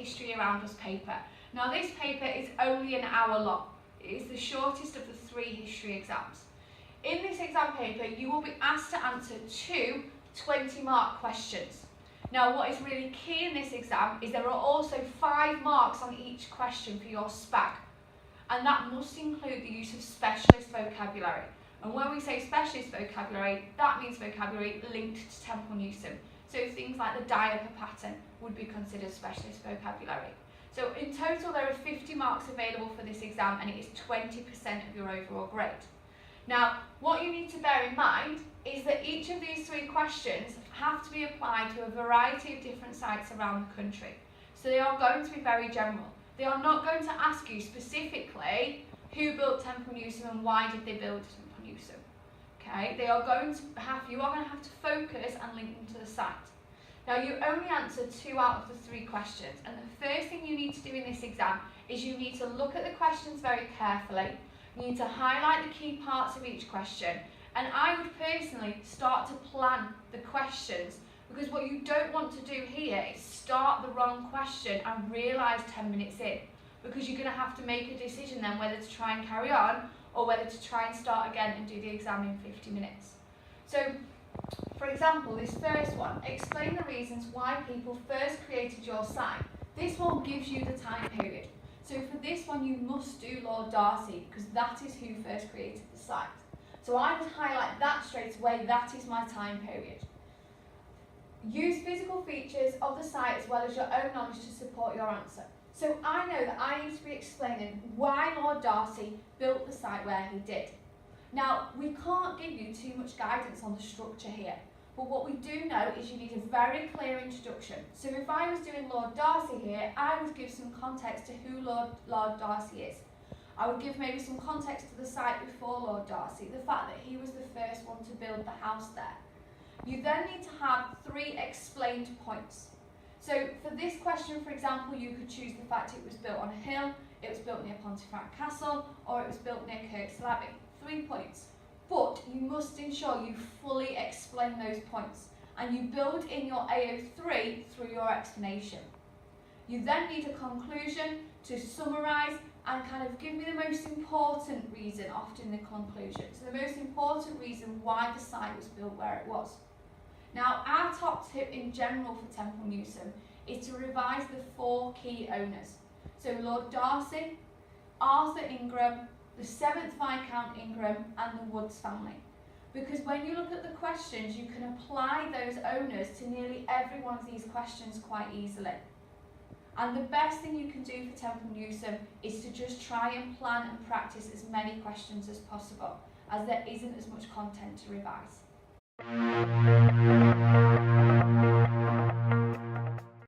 History Around Us paper. Now this paper is only an hour long. It is the shortest of the 3 history exams. In this exam paper, you will be asked to answer 2 20-mark questions. Now what is really key in this exam is there are also 5 marks on each question for your SPAG, and that must include the use of specialist vocabulary. And when we say specialist vocabulary, that means vocabulary linked to Temple Newsome. So things like the diaper pattern would be considered specialist vocabulary. So in total there are 50 marks available for this exam, and it is 20% of your overall grade. Now what you need to bear in mind is that each of these 3 questions have to be applied to a variety of different sites around the country. So they are going to be very general. They are not going to ask you specifically who built Temple Newsome and why did they build Temple Newsome. Okay, you are going to have to focus and link them to the site. Now you only answer 2 out of the 3 questions, and the first thing you need to do in this exam is you need to look at the questions very carefully. You need to highlight the key parts of each question, and I would personally start to plan the questions, because what you don't want to do here is start the wrong question and realise 10 minutes in, because you're going to have to make a decision then whether to try and carry on or whether to try and start again and do the exam in 50 minutes. So, for example, this first one, explain the reasons why people first created your site. This one gives you the time period. So for this one you must do Lord Darcy, because that is who first created the site. So I would highlight that straight away, that is my time period. Use physical features of the site as well as your own knowledge to support your answer. So I know that I need to be explaining why Lord Darcy built the site where he did. Now, we can't give you too much guidance on the structure here, but what we do know is you need a very clear introduction. So if I was doing Lord Darcy here, I would give some context to who Lord Darcy is. I would give maybe some context to the site before Lord Darcy, the fact that he was the first one to build the house there. You then need to have 3 explained points. So for this question, for example, you could choose the fact it was built on a hill, it was built near Pontefract Castle, or it was built near Kirkstall Abbey. 3 points. But you must ensure you fully explain those points, and you build in your AO3 through your explanation. You then need a conclusion to summarise and kind of give me the most important reason, often the conclusion. So the most important reason why the site was built where it was. Now, our top tip in general for Temple Newsome is to revise the 4 key owners. So Lord Darcy, Arthur Ingram, the 7th Viscount Ingram, and the Woods family. Because when you look at the questions, you can apply those owners to nearly every one of these questions quite easily. And the best thing you can do for Temple Newsome is to just try and plan and practice as many questions as possible, as there isn't as much content to revise.